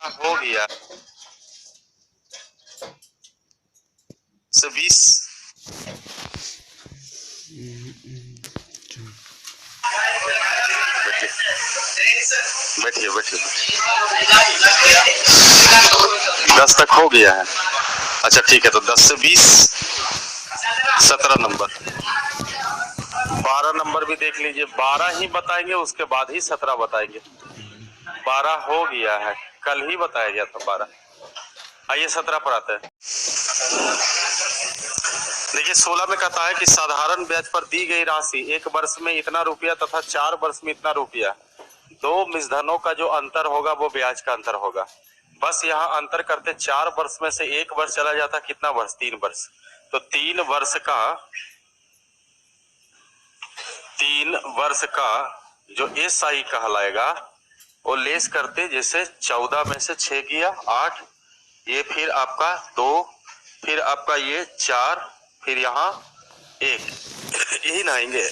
हो गया 20। बैठिए बैठिए 10 तक हो गया है। अच्छा ठीक है, तो 10 से 20 17 नंबर, 12 नंबर भी देख लीजिए। 12 ही बताएंगे, उसके बाद ही 17 बताएंगे। 12 हो गया है, कल ही बताया गया था 12। आइए 17 पर आते हैं। देखिए 16 में कहता है कि साधारण ब्याज पर दी गई राशि 1 वर्ष में इतना रुपया तथा 4 वर्ष में इतना रुपया, दो मिश्धनों का जो अंतर होगा वो ब्याज का अंतर होगा। बस यहाँ अंतर करते 4 वर्ष में से 1 वर्ष चला जाता, कितना वर्ष? 3 वर्ष। तो 3 वर्ष का जो SI कहलाएगा वो लेस करते, जैसे 14 में से 6 गया 8, ये फिर आपका 2, फिर आपका ये 4, फिर यहाँ 1, यही नाएंगे।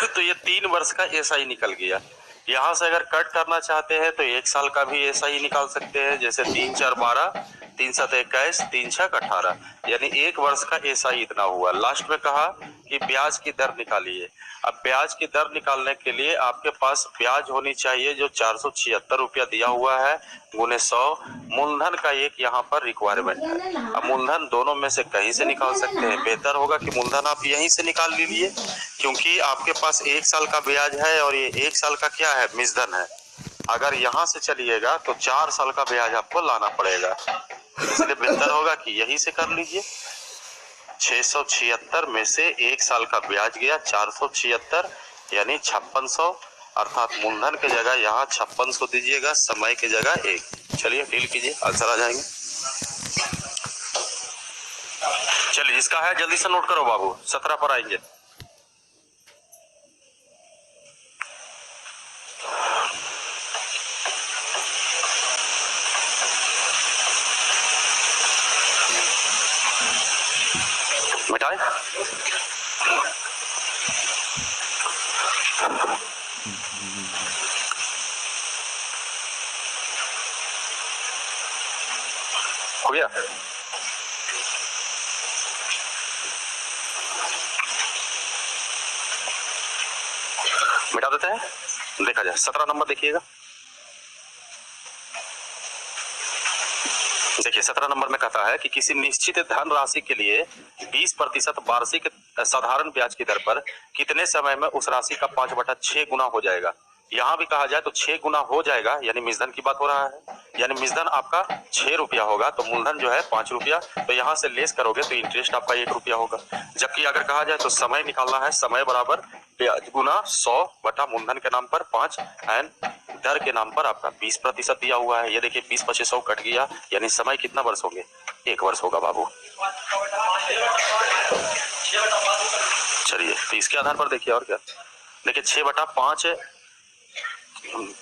तो ये 3 वर्ष का SI निकल गया। यहाँ से अगर कट करना चाहते हैं तो 1 साल का भी SI निकाल सकते हैं, जैसे 3 4 12, 3 7 21, 3 6 18, यानी 1 वर्ष का SI इतना हुआ। लास्ट में कहा कि ब्याज की दर निकालिए। अब ब्याज की दर निकालने के लिए आपके पास ब्याज होनी चाहिए जो 476 रुपया दिया हुआ है, गुने 100। मूलधन का एक यहाँ पर रिक्वायरमेंट है। अब मूलधन दोनों में से कहीं से निकाल सकते हैं, बेहतर होगा कि मूलधन आप यहीं से निकाल लीजिए, क्योंकि आपके पास 1 साल का ब्याज है और ये 1 साल का क्या है? मिश्धन है। अगर यहाँ से चलिएगा तो 4 साल का ब्याज आपको लाना पड़ेगा, इसलिए बेहतर होगा कि यहीं से कर लीजिए। 676 में से 1 साल का ब्याज गया 476, यानी 5600, अर्थात मूलधन के जगह यहाँ 5600 दीजिएगा, समय के जगह 1। चलिए डील कीजिए, आंसर आ जाएंगे। चलिए जिसका है जल्दी से नोट करो बाबू, 17 पर आएंगे। मिटाए हो गया। मिटा देते हैं, देखा जाए। 17 नंबर देखिएगा। देखिए 17 नंबर में कहता है कि किसी निश्चित धन राशि के लिए 20% वार्षिक साधारण ब्याज की दर पर कितने समय में उस राशि का 5/6 गुना हो जाएगा। यहाँ भी कहा जाए तो 6 गुना हो जाएगा, यानी मिश्धन की बात हो रहा है। यानी मिश्धन आपका 6 रुपया होगा तो मूलधन जो है 5 रुपया, तो यहाँ से लेस करोगे तो इंटरेस्ट आपका 1 रुपया होगा। जबकि अगर कहा जाए तो समय निकालना है, समय बराबर ब्याज गुना 100 बटा मूलधन के नाम पर 5 एंड दर के नाम पर आपका 20% दिया हुआ है। ये देखिए 20 25 100 कट गया, यानी समय कितना वर्ष होंगे? 1 वर्ष होगा बाबू। चलिए तो इसके आधार पर देखिए और क्या। देखिए 6/5,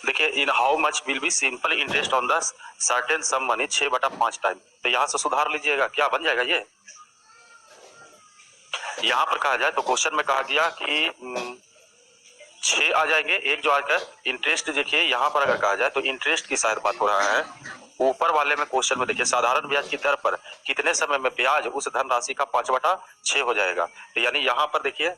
देखिए in how much will be simple interest on the certain sum money 6/5 time. तो यहाँ से सुधार लीजिएगा, क्या बन जाएगा ये। यहाँ पर कहा जाए तो क्वेश्चन में कहा गया कि 6 आ जाएंगे, एक जो आकर इंटरेस्ट। देखिए यहाँ पर अगर कहा जाए तो इंटरेस्ट की शायद बात हो रहा है। ऊपर वाले में क्वेश्चन में देखिए साधारण ब्याज की दर पर कितने समय में ब्याज उस धनराशि का 5/6 हो जाएगा। तो यानी यहाँ पर देखिए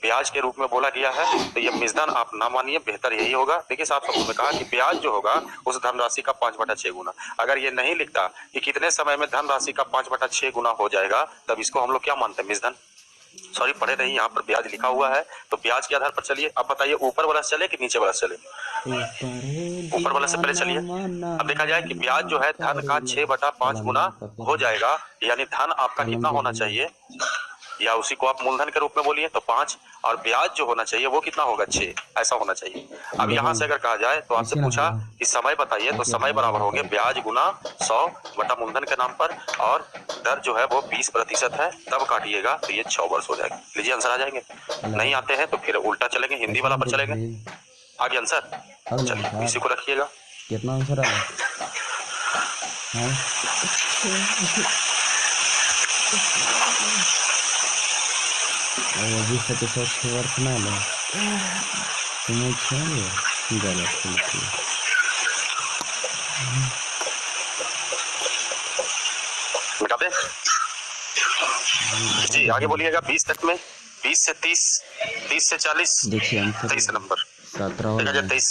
ब्याज के रूप में बोला गया है, तो ये मिश्धन आप ना मानिए, बेहतर यही होगा। देखिए साफ शब्दों में कहा कि ब्याज जो होगा उस धनराशि का 5/6 गुना। अगर ये नहीं लिखता कि कितने समय में धनराशि का 5/6 गुना हो जाएगा, तब इसको हम लोग क्या मानते हैं? मिश्धन। सॉरी पढ़े नहीं, यहाँ पर ब्याज लिखा हुआ है, तो ब्याज के आधार पर चलिए। अब बताइए ऊपर वाला चले कि नीचे वाला चले? ऊपर वाला से पहले चलिए। अब देखा जाए कि ब्याज जो है धन का 6/5 गुना हो जाएगा, यानी धन आपका कितना होना चाहिए, या उसी को आप मूलधन के रूप में बोलिए तो 5, और ब्याज जो होना चाहिए वो कितना होगा? 6, ऐसा होना चाहिए। अब यहाँ से अगर कहा जाए तो आपसे पूछा कि समय बताइए, तो समय बराबर होंगे ब्याज गुना 100 बटा मूलधन के नाम पर, और दर जो है वो 20% है, तब काटिएगा तो ये 6 वर्ष हो जाएगा। लीजिए आंसर आ जाएंगे। नहीं आते हैं तो फिर उल्टा चलेंगे, हिंदी वाला पर चलेंगे। आगे आंसर, चलिए इसी को रखिएगा। कितना आंसर आ अभी 700 वर्ष ना लो समझ गलत मिटा दें? जी आगे बोलिएगा। 20 तक में 20 से 30, 30 से 40, देखिए आंसर 23 नंबर 17 और 23।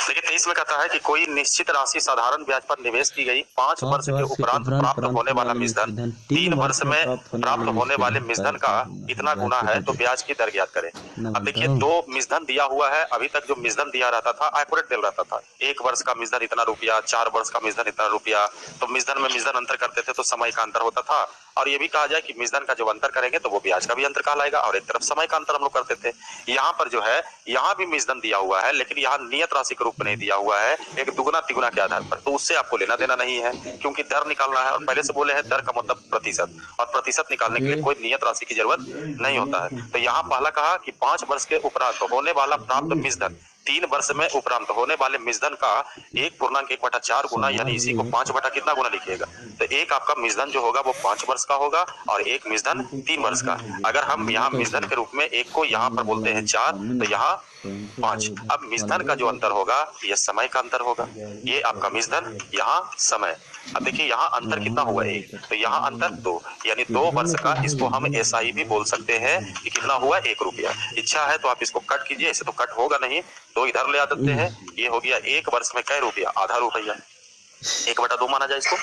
देखिए 23 में कहता है कि कोई निश्चित राशि साधारण ब्याज पर निवेश की गई 5 वर्ष के उपरांत प्राप्त होने वाला मिश्रण 3 वर्ष में प्राप्त होने वाले मिश्रण का कितना गुना है, तो ब्याज की दर ज्ञात करें। अब देखिए दो मिश्रण दिया हुआ है। अभी तक जो मिश्रण दिया रहता था एक्यूरेट दिया रहता था। 1 वर्ष का मिश्रण इतना रुपया, 4 वर्ष का मिश्रण इतना रुपया। तो मिश्रण में मिश्रण अंतर करते थे तो समय का अंतर होता था। और ये भी कहा जाए कि मिश्रण का जब अंतर करेंगे तो वो ब्याज का भी अंतर कहलाएगा। और एक तरफ समय का अंतर हम लोग करते थे। यहाँ पर जो है यहाँ भी मिश्रण दिया हुआ है, लेकिन यहाँ नियत राशि के रूप में नहीं दिया हुआ है, एक दुगुना तिगुना के आधार पर। तो उससे आपको लेना देना नहीं है, क्योंकि दर निकालना है। और पहले से बोले हैं दर का मतलब प्रतिशत, और प्रतिशत निकालने के लिए कोई नियत राशि की जरूरत नहीं होता है। तो यहाँ पहला कहा कि 5 वर्ष के उपरांत होने वाला प्राप्त मिश्रण 3 वर्ष में उपरांत होने वाले मिश्रण का 1.1/4 गुना, यानी इसी को 5 बटा कितना गुना लिखिएगा। तो एक आपका मिश्रण जो होगा वो 5 वर्ष का होगा और एक मिश्रण 3 वर्ष का। अगर हम यहाँ मिश्रण के रूप में एक को यहाँ पर बोलते हैं 4, तो यहाँ 5। अब मिश्रण का जो अंतर होगा यह समय का अंतर होगा। ये आपका मिश्रण, यहाँ समय। अब देखिए यहाँ अंतर कितना हुआ 1, तो यहाँ अंतर 2, यानी 2 वर्ष का। इसको हम SI भी बोल सकते हैं कि कितना हुआ 1 रुपया। इच्छा है तो आप इसको कट कीजिए, ऐसे तो कट होगा नहीं, तो इधर ले आ देते हैं। ये हो गया 1 वर्ष में कै रुपया, आधा रुपया, 1/2 माना जाए इसको।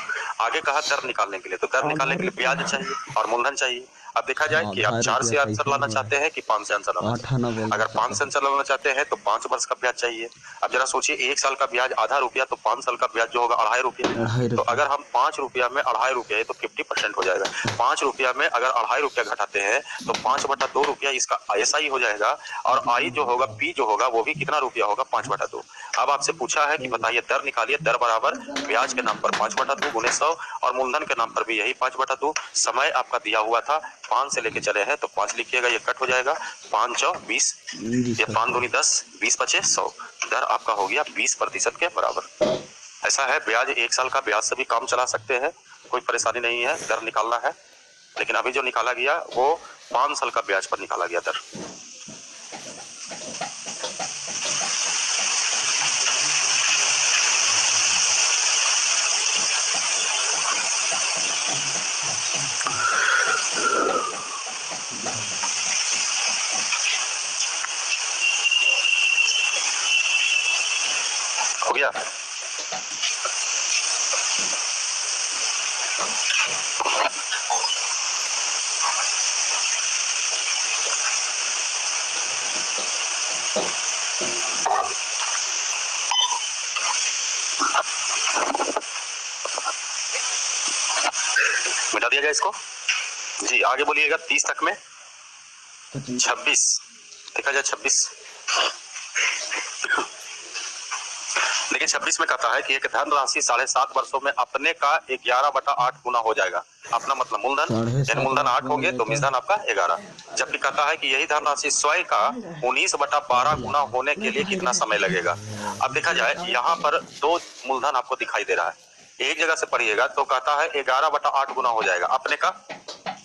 आगे कहा दर निकालने के लिए, तो दर निकालने के लिए ब्याज चाहिए और मूलधन चाहिए। अब देखा जाए कि आप 4 से आंसर लाना चाहते हैं कि 5 से आंसर लाना चाहते हैं। अगर 5 से आंसर लाना चाहते हैं तो 5 वर्ष का ब्याज चाहिए। अब जरा सोचिए 1 साल का ब्याज आधा रुपया, तो 5 साल का ब्याज जो होगा 2.5 रुपया। तो अगर हम 5 रुपया में 2.5 रुपया, तो 50% हो जाएगा। 5 रुपया में अगर 2.5 रुपया घटाते हैं तो 5/2 रुपया इसका SI हो जाएगा। और I जो होगा, P जो होगा वो भी कितना रुपया होगा, 5/2। अब आपसे पूछा है कि बताइए दर निकालिए। दर बराबर ब्याज के नाम पर 5/2 गुने 100 और मूलधन के नाम पर भी यही 5/2। समय आपका दिया हुआ था 5 से लेके चले हैं तो 5 लिखिएगा, ये कट हो जाएगा। 5 × 20, ये 5 दूनी 10, 20 × 5 = 100। दर आपका हो गया 20% के बराबर। ऐसा है ब्याज 1 साल का ब्याज से भी काम चला सकते हैं, कोई परेशानी नहीं है। दर निकालना है, लेकिन अभी जो निकाला गया वो 5 साल का ब्याज पर निकाला गया दर। हो गया? मिटा दिया जाए इसको। जी आगे बोलिएगा। 30 तक में 26 देखा जाए। 26 देखिए 26 में कहता है कि एक धन राशि 7.5 वर्षों में अपने का 11/8 गुना हो जाएगा। अपना मतलब मूलधन, यानी मूलधन 8 होंगे तो मिश्रण आपका 11। जबकि कहता है कि यही धनराशि स्वयं का 19/12 गुना होने के लिए कितना समय लगेगा। अब देखा जाए यहाँ पर 2 मूलधन आपको दिखाई दे रहा है, एक जगह से पढ़िएगा तो कहता है 11/8 गुना हो जाएगा अपने का।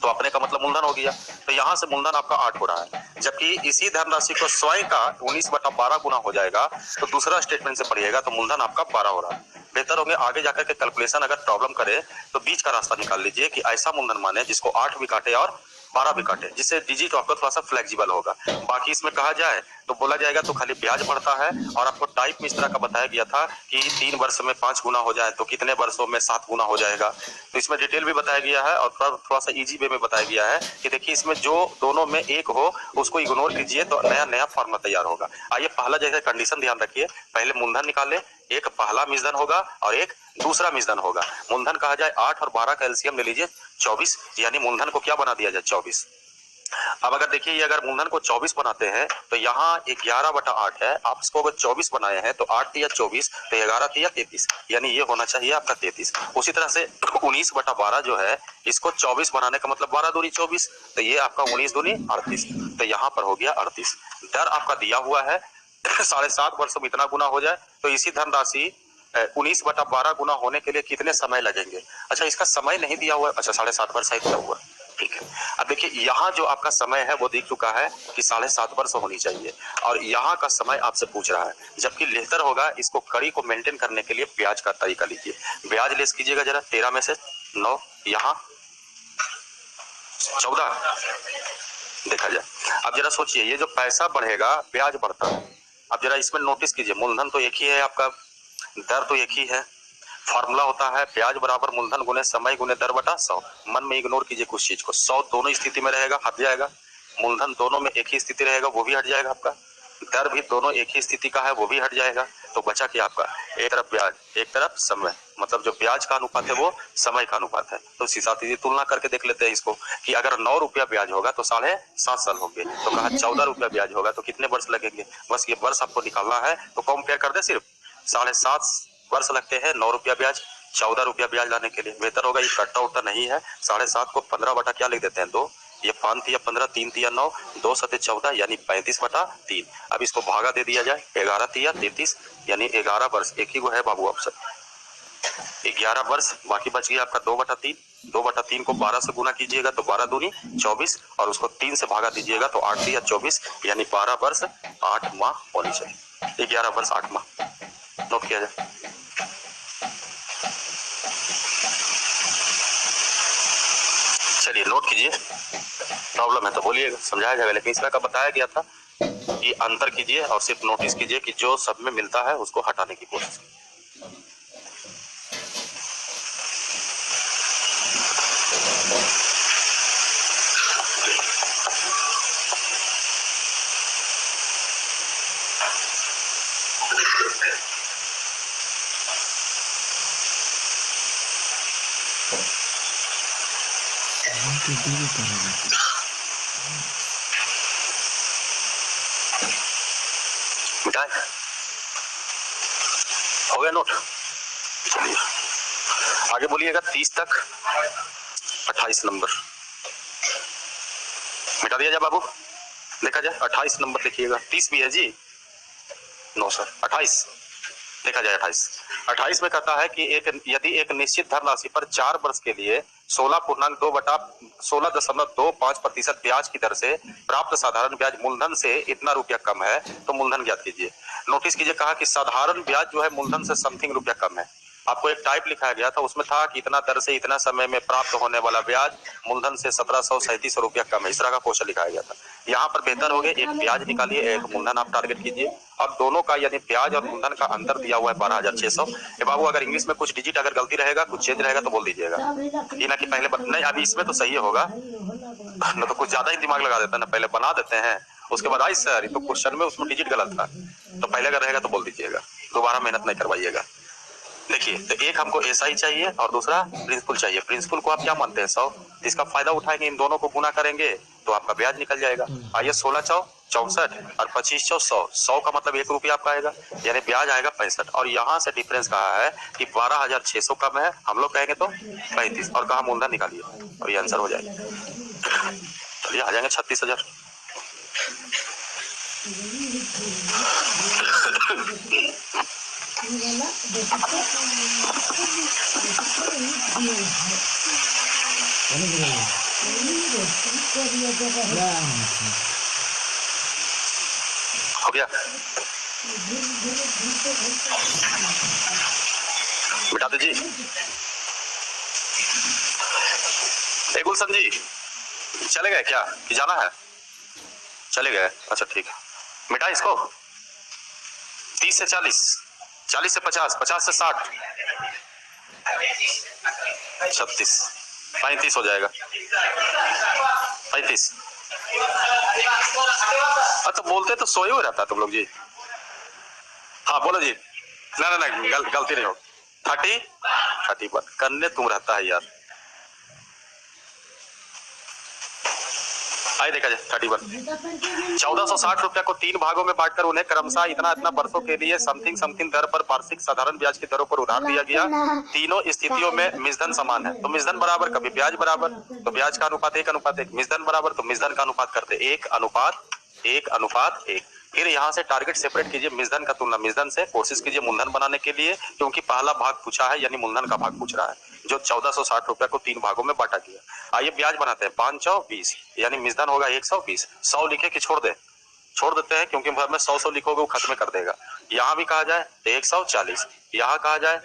तो अपने का मतलब मूलधन हो गया, तो यहाँ से मूलधन आपका 8 हो रहा है। जबकि इसी धनराशि को स्वयं का 19/12 गुना हो जाएगा, तो दूसरा स्टेटमेंट से पढ़िएगा तो मूलधन आपका 12 हो रहा है। बेहतर होंगे आगे जाकर के कैलकुलेशन अगर प्रॉब्लम करे तो बीच का रास्ता निकाल लीजिए कि ऐसा मूलधन माने जिसको 8 भी काटे और 12 भी काटे, जिससे डिजिट आपको थोड़ा सा फ्लेक्सिबल होगा। बाकी इसमें कहा जाए तो बोला जाएगा तो खाली ब्याज बढ़ता है। और आपको टाइप में इस तरह का बताया गया था कि 3 वर्ष में 5 गुना हो जाए तो कितने वर्षों में 7 गुना हो जाएगा। तो इसमें डिटेल भी बताया गया है और थोड़ा सा इजी वे में बताया गया है कि देखिए इसमें जो दोनों में एक हो उसको इग्नोर कीजिए तो नया फॉर्मूला तैयार होगा। आइए पहला जैसे कंडीशन ध्यान रखिए, पहले मूलधन निकाले, एक पहला मिश्रण होगा और एक दूसरा मिश्रण होगा। मूलधन कहा जाए 8 और 12 का एलसीएम ले लीजिए 24, यानी मूलधन को क्या बना दिया जाए 24। अब अगर देखिए ये अगर मूलधन को 24 बनाते हैं तो यहाँ 11/8 है, आप इसको अगर 24 बनाए हैं तो 8 × 24 तो 11 × 33, यानी ये होना चाहिए आपका 33। उसी तरह से 19/12 जो है इसको 24 बनाने का मतलब 12 दूनी 24, तो ये आपका 19 दूनी 38, तो यहाँ पर हो गया 38। दर आपका दिया हुआ है 7.5 वर्षों में इतना गुना हो जाए, तो इसी धनराशि 19/12 गुना होने के लिए कितने समय लगेंगे। अच्छा इसका समय नहीं दिया हुआ है, अच्छा 7.5 वर्ष है, क्या हुआ ठीक है। अब देखिए यहाँ जो आपका समय है वो दिख चुका है कि 7.5 वर्ष होनी चाहिए, और यहाँ का समय आपसे पूछ रहा है, जबकि बेहतर होगा इसको कड़ी को मेंटेन करने के लिए ब्याज का तरीका लीजिए। ब्याज लेस कीजिएगा जरा, 13 में से 9, यहाँ 14 देखा जाए। अब जरा सोचिए, ये जो पैसा बढ़ेगा ब्याज बढ़ता है। अब जरा इसमें नोटिस कीजिए, मूलधन तो एक ही है आपका, दर तो एक ही है, फॉर्मूला होता है ब्याज बराबर मूलधन गुने समय गुने दर बटा 100। मन में इग्नोर कीजिए कुछ चीज को, 100 दोनों स्थिति में रहेगा, हट जाएगा। मूलधन दोनों में एक ही स्थिति रहेगा, वो भी हट जाएगा आपका। दर भी दोनों एक ही स्थिति का है, वो भी हट जाएगा। तो बचा क्या आपका, एक तरफ ब्याज एक तरफ समय, मतलब जो ब्याज का अनुपात है वो समय का अनुपात है। तो इसी साथ ये तुलना करके देख लेते हैं इसको कि अगर 9 रुपया ब्याज होगा तो 7.5 साल होंगे, तो कहा 14 रुपया ब्याज होगा तो कितने वर्ष लगेंगे। बस ये वर्ष आपको निकालना है, तो कंपेयर कर दे, सिर्फ 7.5 वर्ष लगते हैं 9 रुपया ब्याज, 14 रुपया ब्याज लाने के लिए। बेहतर होगा ये कट्टा उट्टा नहीं है, 7.5 को 15 बटा क्या लिख देते हैं 2, ये 5 तिया 15, 3 तिया 9, 2 सते 14 यानी 35/3। अब इसको भागा दे दिया जाए, 11 तिया 33 यानी 11 वर्ष, एक ही को है बाबू ऑप्शन 11 वर्ष। बाकी बच गया आपका 2/3, 2/3 को 12 से गुना कीजिएगा तो 12 दूनी 24, और उसको 3 से भागा दीजिएगा तो 8 तिया 24 यानी 12 वर्ष 8 माह होनी चाहिए। 11 वर्ष 8 माह नोट किया जाए। चलिए नोट कीजिए, प्रॉब्लम है तो बोलिएगा, समझाया जाएगा, लेकिन इसमें का बताया गया था कि अंतर कीजिए और सिर्फ नोटिस कीजिए कि जो सब में मिलता है उसको हटाने की कोशिश। मिटाए हो गया नोट। चलिए आगे बोलिएगा, 30 तक 28 नंबर मिटा दिया जाए बाबू, देखा जाए 28 नंबर लिखिएगा। 30 भी है जी, नो सर 28 देखा जाए। 28 में कहता है कि यदि एक निश्चित धनराशि पर 4 वर्ष के लिए 16.25% ब्याज की दर से प्राप्त साधारण ब्याज मूलधन से इतना रुपया कम है तो मूलधन ज्ञात कीजिए। नोटिस कीजिए, कहा कि साधारण ब्याज जो है मूलधन से समथिंग रुपया कम है। आपको एक टाइप लिखाया गया था, उसमें था कि इतना दर से इतना समय में प्राप्त होने वाला ब्याज मूलधन से 1737 रुपया कम है, इस तरह का क्वेश्चन लिखाया गया था। यहाँ पर बेहतर हो गया, एक ब्याज निकालिए, एक मूलधन आप टारगेट कीजिए, और दोनों का यानी ब्याज और मूलधन का अंतर दिया हुआ है 12,600। बाबू अगर इंग्लिश में कुछ डिजिट अगर गलती रहेगा, कुछ चेंज रहेगा तो बोल दीजिएगा, ये ना कि पहले नहीं, अभी इसमें तो सही होगा ना, तो कुछ ज्यादा ही दिमाग लगा देता है ना, पहले बना देते हैं उसके बाद आई सर तो क्वेश्चन में उसमें डिजिट गलत था, तो पहले अगर रहेगा तो बोल दीजिएगा, दोबारा मेहनत नहीं करवाइएगा। देखिए तो एक हमको ऐसा ही चाहिए और दूसरा प्रिंसिपल चाहिए। प्रिंसिपल को आप क्या मानते हैं 100, इसका फायदा उठाएंगे, इन दोनों को गुना करेंगे तो आपका ब्याज निकल जाएगा। आइए 16 चौ 64 और 25 चौ 100, 100 का मतलब 1 रुपया आपका आएगा, यानी ब्याज आएगा 65। और यहाँ से डिफरेंस कहा है कि 12,600 कम है, हम लोग कहेंगे तो 35, और कहा मूलधन निकालिए और ये आंसर हो जाएगा। चलिए आ जाएंगे 36,000। हो गया, मिटा दीजिए। गुलशन जी चले गए क्या कि जाना है? चले गए, अच्छा ठीक है, मिटा इसको। 30 से 40, 40 से 50, 50 से 60, 36, 35 हो जाएगा, 35। अच्छा बोलते तो सोए हुए रहता तुम लोग जी। हाँ बोलो जी। ना ना ना गलती नहीं हो। 30 करने तुम रहता है यार। आइए देखा जाए 31। 1460 रुपया को 3 भागों में बांटकर उन्हें क्रमशः इतना इतना वर्षों के लिए समथिंग समथिंग दर पर वार्षिक साधारण ब्याज की दरों पर उधार दिया गया। तीनों स्थितियों में मिश्धन समान है, तो मिश्धन बराबर कभी ब्याज बराबर, तो ब्याज का अनुपात 1:1, मिश्धन बराबर तो मिश्धन का अनुपात करते 1:1, फिर यहाँ से टारगेट सेपरेट कीजिए, मिश्रण का तुलना मिश्रण से, कोशिश कीजिए मूलधन बनाने के लिए, क्योंकि पहला भाग पूछा है यानी मूलधन का भाग पूछ रहा है, जो 1460 रुपए को 3 भागों में बांटा गया। आइए ब्याज बनाते हैं, 5 चौ 20 यानी मिश्रण होगा 120। 100 लिखे कि छोड़ दे? छोड़ देते हैं, क्योंकि भर में 100 लिखोगे वो खत्म कर देगा। यहाँ भी कहा जाए 140, यहाँ कहा जाए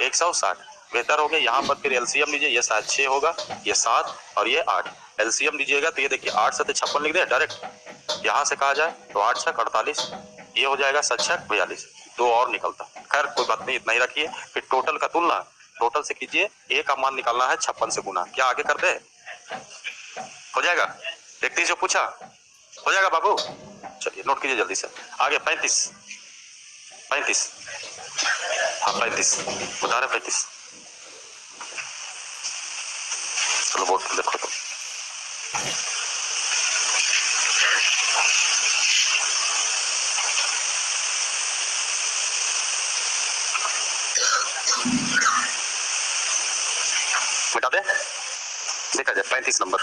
160, बेहतर हो गया। यहाँ पर फिर एलसीएम लीजिए, ये 6 होगा, ये 7 और ये 8। एलसीएम लीजिएगा तो ये देखिए 8 से 56 लिख दे डायरेक्ट। यहाँ से कहा जाए तो 8 6 48, ये हो जाएगा 7 6 42, 2 और निकलता। खैर कोई बात नहीं, इतना ही रखिए। फिर टोटल का तुलना, टोटल से कीजिए, ए का मान निकालना है 56 से गुना। क्या आगे कर दे? हो जाएगा? देखते जो पूछा हो जाएगा बाबू। चलिए नोट कीजिए जल्दी से। आगे 35, हाँ 35 बता रहे 35। चलो बोर्ड पे देखो तो। मिटा दे, देखा जाए 35 नंबर।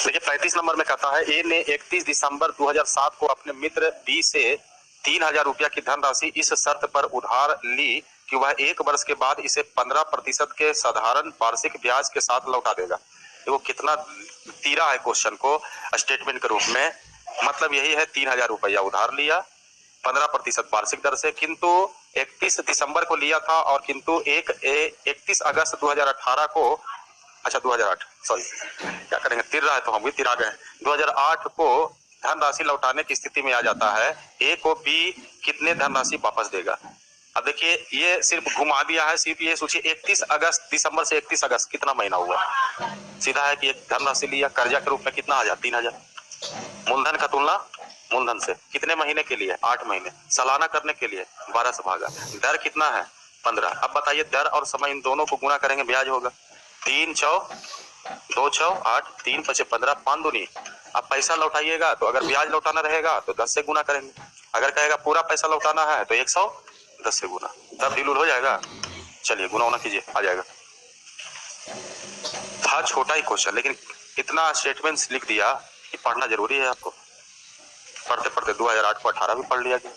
देखिए 35 नंबर में कहता है, ए ने 31 दिसंबर 2007 को अपने मित्र बी से 3000 रुपया की धनराशि इस शर्त पर उधार ली कि वह 1 वर्ष के बाद इसे 15% के साधारण वार्षिक ब्याज के साथ लौटा देगा। देखो कितना तीरा है क्वेश्चन को स्टेटमेंट के रूप में। मतलब यही है, 3000 रुपया उधार लिया 15% वार्षिक दर से, किंतु 31 दिसंबर को लिया था और किंतु 31 अगस्त 2018 को, अच्छा 2008, सॉरी क्या करेंगे, तिर रहा है तो हम भी तिरा गए। 2008 को धनराशि लौटाने की स्थिति में आ जाता है, ए को बी कितने धनराशि वापस देगा। अब देखिए ये सिर्फ घुमा दिया है, सिर्फ ये सोचिए 31 अगस्त, दिसंबर से 31 अगस्त कितना महीना हुआ। सीधा है कि एक धनराशि लिया कर्जा के रूप में, कितना आ जाए 3000। मूलधन का तुलना मूलधन से, कितने महीने के लिए 8 महीने, सालाना करने के लिए 12 से भागा, दर कितना है 15। अब बताइए दर और समय इन दोनों को गुना करेंगे, ब्याज होगा 3 चौ 2 छौ 8, 3 5 15, 5 दूनी। अब पैसा लौटाइएगा तो अगर ब्याज लौटाना रहेगा तो 10 से गुना करेंगे, अगर कहेगा पूरा पैसा लौटाना है तो 110 से गुना, तब डील हो जाएगा। चलिए गुना होना कीजिए, आ जाएगा। था छोटा ही क्वेश्चन, लेकिन इतना स्टेटमेंट्स लिख दिया कि पढ़ना जरूरी है आपको। पढ़ते पढ़ते 2008 को 18 भी पढ़ लिया गया।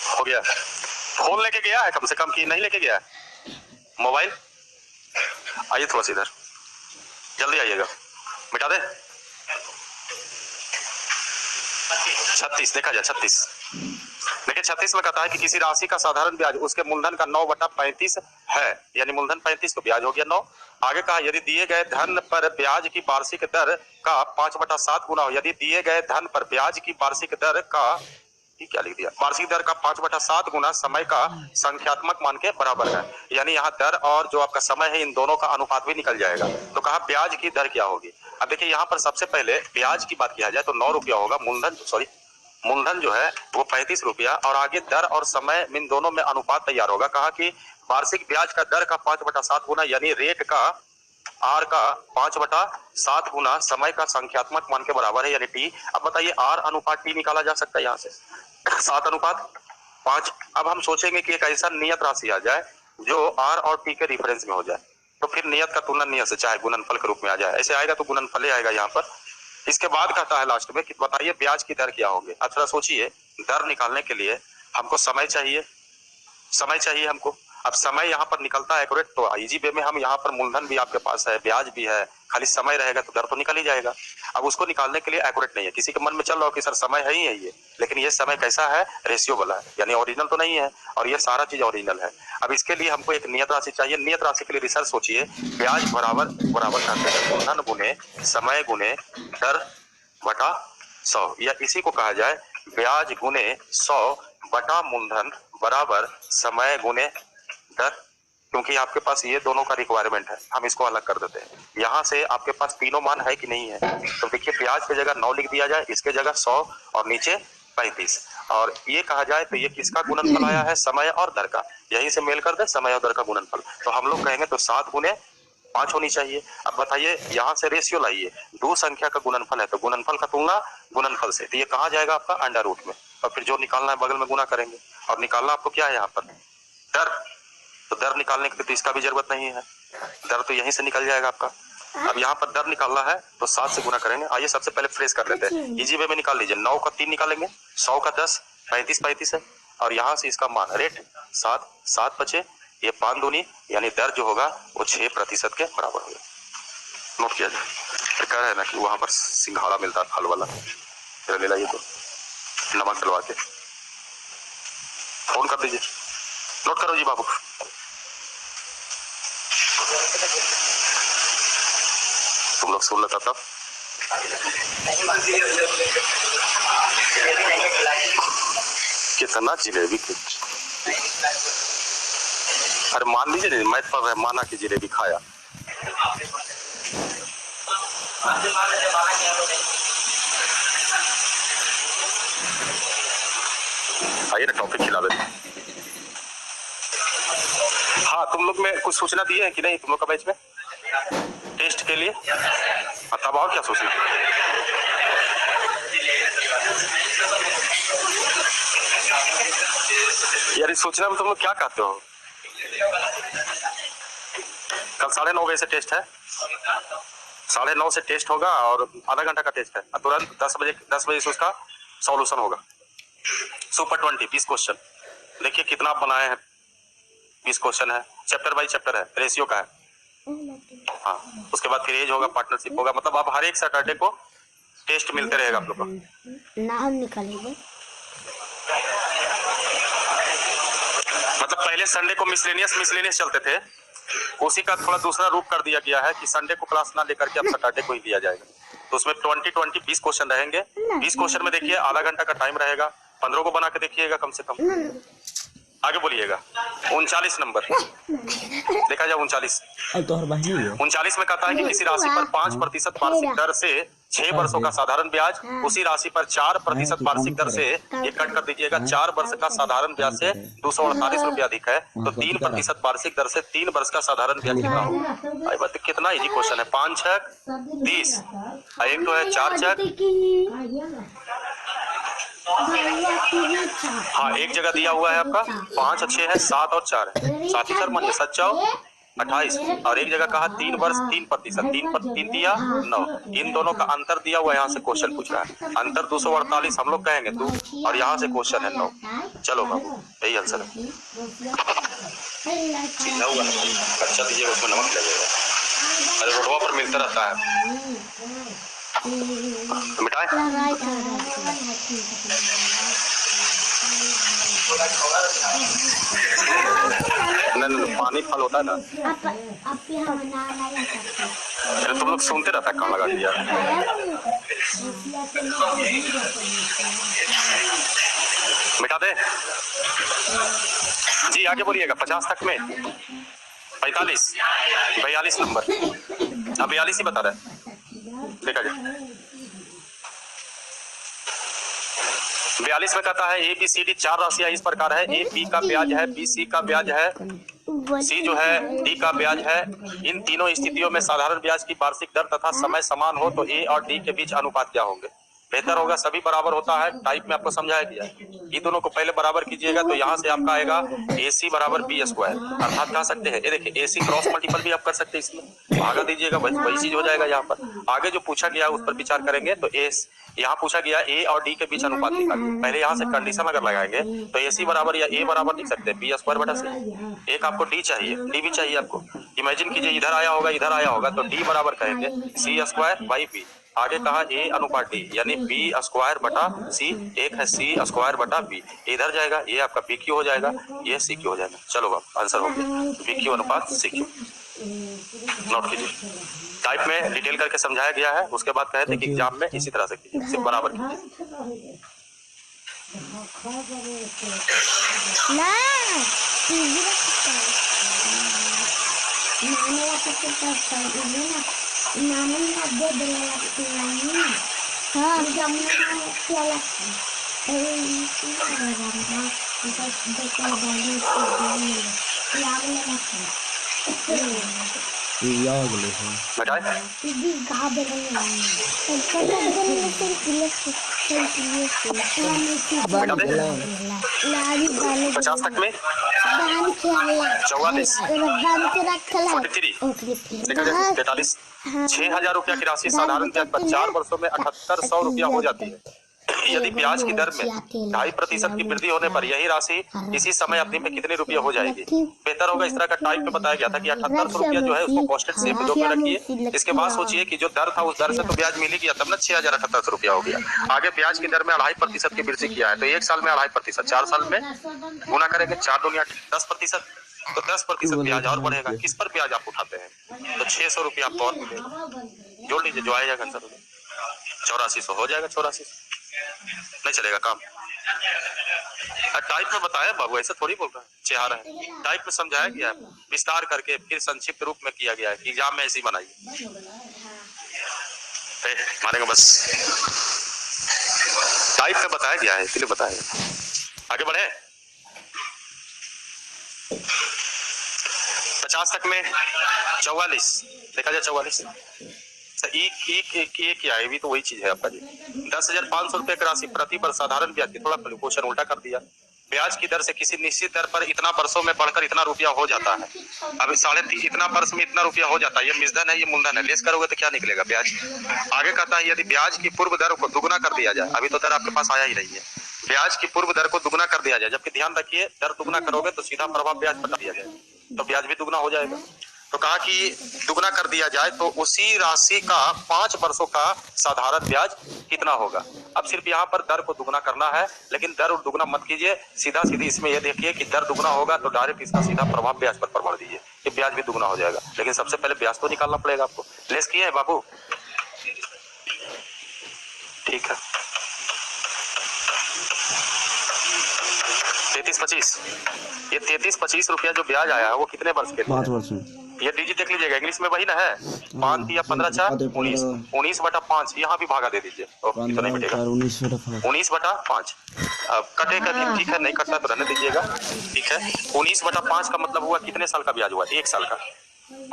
हो गया। फोन लेके गया है कम से कम, कि नहीं लेके गया है मोबाइल? आइए थोड़ा सा इधर, जल्दी आइएगा, मिटा दे। 36 देखा जाए 36। देखिए 36 में कहता है कि किसी राशि का साधारण ब्याज उसके मूलधन का 9/35 है, यानी मूलधन 35 तो ब्याज हो गया 9। आगे कहा यदि दिए गए धन पर ब्याज की वार्षिक दर का 5/7 गुना हो, यदि दिए गए धन पर ब्याज की वार्षिक दर का, क्या लिख दिया, वार्षिक दर का 5/7 गुना समय का संख्यात्मक मान के बराबर है। यानी यहाँ दर और जो आपका समय है इन दोनों का अनुपात भी निकल जाएगा। तो कहा ब्याज की दर क्या होगी। अब देखिए यहाँ पर सबसे पहले ब्याज की बात किया जाए तो 9 रुपया होगा, मूलधन जो है वो 35 रुपया, और आगे दर और समय इन दोनों में अनुपात तैयार होगा। कहा कि वार्षिक ब्याज का दर का 5/7 गुना, यानी रेट का आर का 5/7 गुना समय का संख्यात्मक मान के बराबर है, यानी टी। अब बताइए आर अनुपात टी निकाला जा सकता है यहाँ से 7/5। अब हम सोचेंगे कि एक ऐसा नियत राशि आ जाए जो आर और टी के रिफरेंस में हो जाए, तो फिर नियत का तुलना नियत से चाहे गुणनफल के रूप में आ जाए, ऐसे आएगा तो गुणनफल आएगा यहाँ पर। इसके बाद कहता है लास्ट में कि बताइए ब्याज की दर क्या होगी। अब थोड़ा सोचिए, दर निकालने के लिए हमको समय चाहिए हमको। अब समय यहाँ पर निकलता है एक्यूरेट, तो इजी वे में हम यहाँ पर मूलधन भी आपके पास है, ब्याज भी है, खाली समय रहेगा तो दर तो निकल ही जाएगा। अब उसको निकालने के लिए एक्यूरेट नहीं है, किसी के मन में चल रहा हो कि सर समय है ही है ये, लेकिन ये समय कैसा है, रेशियो वाला है, यानी ओरिजिनल तो नहीं है, और ये सारा चीज ओरिजिनल है। अब इसके लिए हमको एक नियत राशि चाहिए। नियत राशि के लिए रिसर्च सोचिए, ब्याज बराबर करते हैं मूलधन गुने समय गुने दर बटा 100, या इसी को कहा जाए ब्याज गुने 100 बटा मूलधन बराबर समय गुने दर। क्योंकि आपके पास ये दोनों का रिक्वायरमेंट है, हम इसको अलग कर देते हैं। यहाँ से आपके पास तीनों मान है कि नहीं है, तो देखिए ब्याज की जगह 9 लिख दिया जाए, इसके जगह 100 और नीचे 35, और ये कहा जाए तो ये किसका गुणनफल आया है, समय और दर का। यही से मेल कर दे समय और दर का गुणनफल, तो हम लोग कहेंगे तो 7 गुने 5 होनी चाहिए। अब बताइए यहाँ से रेशियो लाइए, दो संख्या का गुणनफल है तो गुणनफल का तुलना गुणनफल से, तो ये कहाँ जाएगा आपका अंडर रूट में, और फिर जो निकालना है बगल में गुना करेंगे। और निकालना आपको क्या है यहाँ पर दर, तो दर निकालने के लिए तो इसका भी जरूरत नहीं है, दर तो यहीं से निकल जाएगा आपका। अब यहाँ पर दर निकालना है तो 7 से गुना करेंगे। आइए सबसे पहले फ्रेश कर लेते हैं, इजी वे में निकाल लीजिए। 9 का 3 निकालेंगे, 100 का 10, 35 है, और यहाँ से इसका मान रेट 7, 7 बचे, ये 5 दूनी यानी दर जो होगा वो 6% के बराबर होगा। नोट किया जाए। फिर कह रहे हैं ना कि वहां पर सिंघाड़ा मिलता है फल वाला, फिर ले लाइए तो नमक डलवा के फोन कर दीजिए। नोट करो जी बाबू। तुम लोग सुन लेता तब कितना जिलेबी, अरे मान लीजिए मैथ पर माना कि जिलेबी खाया। आइए ना टॉपिक खिला देते। हाँ तुम लोग में कुछ सूचना दी है कि नहीं तुम लोग का बैच में टेस्ट के लिए, तब और क्या सोचना। यार इस सूचना में तुम लोग क्या कहते हो। कल 9:30 बजे से टेस्ट है, 9:30 से टेस्ट होगा और आधा घंटा का टेस्ट है, तुरंत 10 बजे से उसका सॉल्यूशन होगा। सुपर 20 20 क्वेश्चन, देखिए कितना आप बनाए हैं। 20 क्वेश्चन है, चैप्टर बाई चैप्टर है, रेशियो का है। हाँ उसके बाद फिर एज होगा, पार्टनरशिप होगा, मतलब आप हर एक सैटरडे को टेस्ट मिलते रहेगा आप लोग को। नाम निकालेंगे, मतलब पहले संडे को मिसलेनियस चलते थे, उसी का थोड़ा दूसरा रूप कर दिया गया है कि संडे को क्लास ना लेकर के अब सैटरडे को ही लिया जाएगा। तो उसमें 20 क्वेश्चन रहेंगे। 20 क्वेश्चन में देखिए आधा घंटा का टाइम रहेगा, 15 को बना के देखिएगा कम से कम। आगे बोलिएगा। 39 नंबर देखा जाए 39 में कहता है कि किसी राशि पर 5% वार्षिक दर से 6 वर्षों का साधारण ब्याज, उसी राशि पर 4% वार्षिक दर से, ये कट कर दीजिएगा, 4 वर्ष का साधारण ब्याज से 248 रुपया अधिक है, तो 3% वार्षिक दर से 3 वर्ष का साधारण ब्याज कितना होगा। आई बात कितना इजी क्वेश्चन है। 5 6 30, एक तो है 4 6, हाँ एक जगह दिया हुआ है आपका 5 और 6 है, 7 और 4 है, 7 ही 4 मानिए 7 4 28, और एक जगह कहा 3 वर्ष 3%, 3 पर 3 दिया 9, इन दोनों का अंतर दिया हुआ, यहाँ से क्वेश्चन पूछ रहा है। अंतर 248 हम लोग कहेंगे 2, और यहाँ से क्वेश्चन है 9। चलो बाबू यही आंसर है। अच्छा दीजिएगा, उसमें नमक लगेगा, अरे रोडवा पर मिलता रहता है मिठाई। नहीं पानी फल होता है ना, तुम लोग सुनते रहता है, कान लगा दिया। मिटा दे जी, आगे बोलिएगा। 50 तक में 45 42 नंबर, अब 42 ही बता रहे देखा जाए। 42 में कहता है ABCD 4 राशियां इस प्रकार है, A B का ब्याज है, B C का ब्याज है, C जो है D का ब्याज है। इन तीनों स्थितियों में साधारण ब्याज की वार्षिक दर तथा समय समान हो तो A और D के बीच अनुपात क्या होंगे। बेहतर होगा सभी बराबर होता है, टाइप में आपको समझाया गया है। ये दोनों को पहले बराबर कीजिएगा तो यहाँ से आपका आएगा AC बराबर B स्क्वायर, अर्थात कह सकते हैं ये देखिए AC क्रॉस मल्टीपल भी आप कर सकते हैं, इसमें भागा दीजिएगा वही चीज हो जाएगा। यहाँ पर आगे जो पूछा गया उस पर विचार करेंगे। तो यहाँ पूछा गया A और D के बीच अनुपात निकालिए। पहले यहाँ से कंडीशन अगर लगाएंगे तो AC बराबर या A बराबर लिख सकते हैं B स्क्वायर बटा C। एक आपको D चाहिए, D भी चाहिए आपको। इमेजिन कीजिए इधर आया होगा तो D बराबर कहेंगे C स्क्वायर बाई B। आगे कहा A अनुपात D यानी B स्क्वायर बटा C, एक है C स्क्वायर बटा B, इधर जाएगा ये आपका PQ हो जाएगा, ये CQ हो जाएगा। चलो बाब आंसर हो गया PQ अनुपात CQ। नोट कीजिए, टाइप में डिटेल करके समझाया गया है। उसके बाद कहते हैं कि एग्जाम में इसी तरह से कीजिए, सिर्फ बराबर कीजिए। अगले से बेटा दीदी कहाँ पे करने वाली है? पता नहीं बेटा दे 50 तक में 44 43 देखा जाए 43 6,000 रुपया की राशि साधारण ब्याज पर 4 वर्षों में 7800 रुपया हो जाती है। यदि ब्याज की दर में 2.5% की वृद्धि होने पर यही राशि इसी समय अवधि में कितने रुपये हो जाएगी? बेहतर होगा इस तरह का टाइप में बताया गया था कि 7800 रुपया जो है उसको कॉस्टेड सेम जो में रखिए। इसके बाद सोचिए कि जो दर था उस दर से तो ब्याज मिल ही गया, तब ना 6,7800 रुपया हो गया। आगे ब्याज की दर में 2.5% की वृद्धि किया है, तो 1 साल में 2.5%, 4 साल में गुना करेंगे 4 दूनी 10%, तो 10% ब्याज और बढ़ेगा। किस पर ब्याज आप उठाते हैं? तो 600 रुपया आपको और मिलेगा। जोड़ लीजिए जो आएगा आंसर 8400 हो जाएगा। 8400 नहीं चलेगा काम। टाइप में बताया बाबू, ऐसे थोड़ी बोल रहा है चाह रहा है। टाइप में समझाया गया है, विस्तार करके फिर संक्षिप्त रूप में किया गया है। एग्जाम में ऐसी बनाइए मारेंगे बस। टाइप में बताया गया है इसलिए बताया। आगे बढ़े 50 तक में 44 देखा जाए 44 एक क्या है, भी तो वही चीज है आपका जी। 10,500 रुपए की राशि प्रति वर्ष साधारण ब्याज की, थोड़ा क्वेश्चन उल्टा कर दिया। ब्याज की दर से किसी निश्चित दर पर इतना वर्षों में बढ़कर इतना रुपया हो जाता है। अभी 3.5 इतना वर्ष में इतना रुपया हो जाता है। ये मिश्रण है, ये मूलधन है, लेस करोगे तो क्या निकलेगा ब्याज। आगे कहता है यदि ब्याज की पूर्व दर को दुगुना कर दिया जाए, अभी तो दर आपके पास आया ही नहीं है। ब्याज की पूर्व दर को दुगुना कर दिया जाए, जबकि ध्यान रखिए दर दुगुना करोगे तो सीधा प्रभाव ब्याज पर दिया जाए, तो ब्याज भी दुगुना हो जाएगा। तो कहा कि दुगुना कर दिया जाए तो उसी राशि का 5 वर्षों का साधारण ब्याज कितना होगा। अब सिर्फ यहाँ पर दर को दुगुना करना है, लेकिन दर और दुगुना मत कीजिए, सीधा सीधी इसमें यह देखिए कि दर दुगुना होगा तो डायरेक्ट इसका सीधा प्रभाव ब्याज पर पड़ दीजिए कि ब्याज भी दुगुना हो जाएगा। लेकिन सबसे पहले ब्याज तो निकालना पड़ेगा आपको। लेस किए है बाबू? ठीक है 33-25 ये 33-25 रुपया जो ब्याज आया है वो कितने वर्ष के लिए? 5 वर्ष में। ये डिजिट देख लीजिएगा, इंग्लिश में वही ना है। 5 या 15 19 19/5 यहाँ भी भागा दे दीजिए, तो नहीं मिलेगा 19/5। अब कटेगा कि ठीक है, नहीं कटता तो रहने दीजिएगा। ठीक है 19/5 का मतलब हुआ कितने साल का ब्याज हुआ? 1 साल का।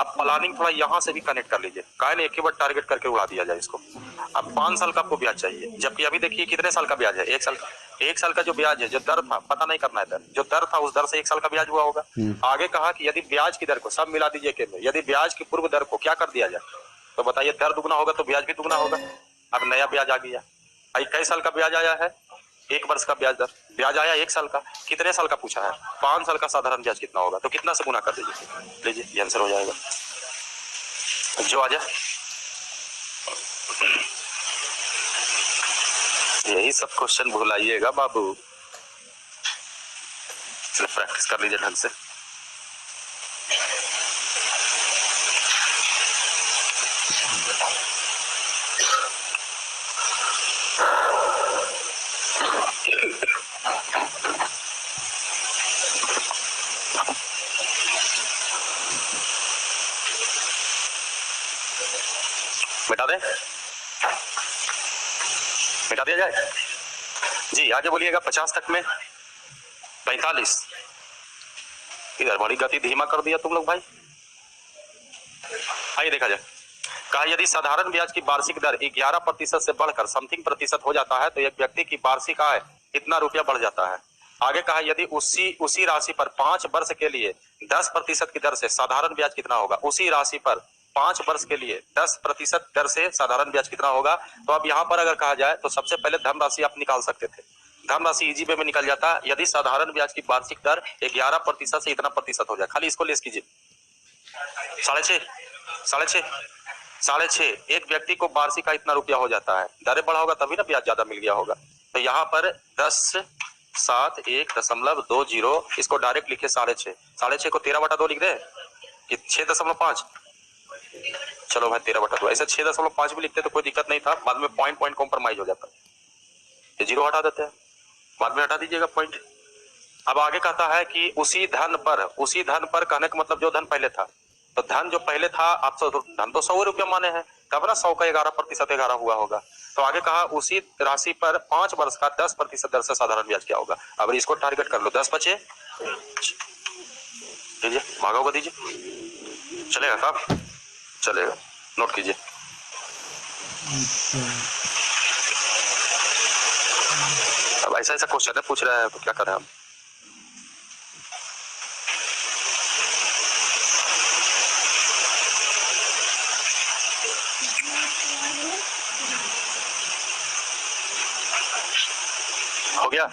अब प्लानिंग थोड़ा यहाँ से भी कनेक्ट कर लीजिए, काहे नहीं एक ही बार टारगेट करके उड़ा दिया जाए इसको। अब 5 साल का आपको ब्याज चाहिए, जबकि अभी देखिए कितने साल का ब्याज है? 1 साल का। 1 साल का जो ब्याज है, जो दर था पता नहीं करना है, दर जो दर था उस दर से 1 साल का ब्याज हुआ होगा। आगे कहा कि यदि ब्याज की दर को सब मिला दीजिए केंद्र, यदि ब्याज की पूर्व दर को क्या कर दिया जाए तो बताइए दर दुगुना होगा तो ब्याज भी दुगुना होगा। अब नया ब्याज आ गया, कई साल का ब्याज आया है? 1 वर्ष का ब्याज दर, ब्याज आया 1 साल का, कितने साल का पूछा है? 5 साल का साधारण ब्याज कितना होगा, तो कितना से गुना कर दीजिए, लीजिए ये आंसर हो जाएगा। जो आ जाए यही सब क्वेश्चन भुलाइएगा बाबू, प्रैक्टिस कर लीजिए ढंग से। मिटा दे, मिटा दिया जाए जी। आगे बोलिएगा 50 तक में 45। इधर बड़ी गति धीमा कर दिया तुम लोग भाई। आइए देखा जाए, कहा यदि साधारण ब्याज की वार्षिक दर 11% से बढ़कर समथिंग प्रतिशत हो जाता है तो एक व्यक्ति की वार्षिक आय कितना रुपया बढ़ जाता है। आगे कहा यदि उसी राशि पर 5 वर्ष के लिए 10% की दर से साधारण ब्याज कितना होगा। उसी राशि पर 5 वर्ष के लिए 10% दर से साधारण ब्याज कितना होगा। तो अब यहाँ पर अगर कहा जाए तो सबसे पहले धनराशि आप निकाल सकते थे, धनराशि इजी वे में निकल जाता। यदि साधारण ब्याज की वार्षिक दर 11% से इतना प्रतिशत हो जाए, खाली इसको लेस कीजिए 6.5 एक व्यक्ति को वार्षिक का इतना रुपया हो जाता है। दरें बढ़ा होगा तभी ना ब्याज ज्यादा मिल गया होगा। तो यहाँ पर 10.71.20 इसको डायरेक्ट लिखे 6.5 को 13/2 लिख दे कि 6.5। चलो भाई 13/2 ऐसे 6.5 भी लिखते तो कोई दिक्कत नहीं था, बाद में पॉइंट कॉम्प्रोमाइज हो जाता। ये 0 हटा देते हैं, बाद में हटा दीजिएगा पॉइंट। अब आगे कहता है कि उसी धन पर कहने का मतलब जो धन पहले था, तो धन जो पहले था आप धन तो 100 रुपया माने हैं, तब ना 100 का 11% 11 हुआ होगा। तो आगे कहा उसी राशि पर 5 वर्ष का 10% दर से साधारण ब्याज क्या होगा। अब इसको टारगेट कर लो, 10 बचे दीजिए, भागा होगा दीजिए, चलेगा साहब। चलेगा, नोट कीजिए। अब ऐसा ऐसा क्वेश्चन है पूछ रहा है तो क्या करें हम। हो गया,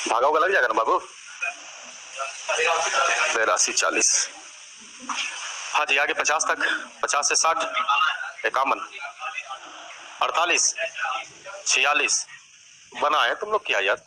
भागा होगा लग जाएगा ना बाबू। 82 40। हाँ जी, आगे 50 तक, 50 से 60, 51, 48, 46 बना है तुम लोग क्या यार।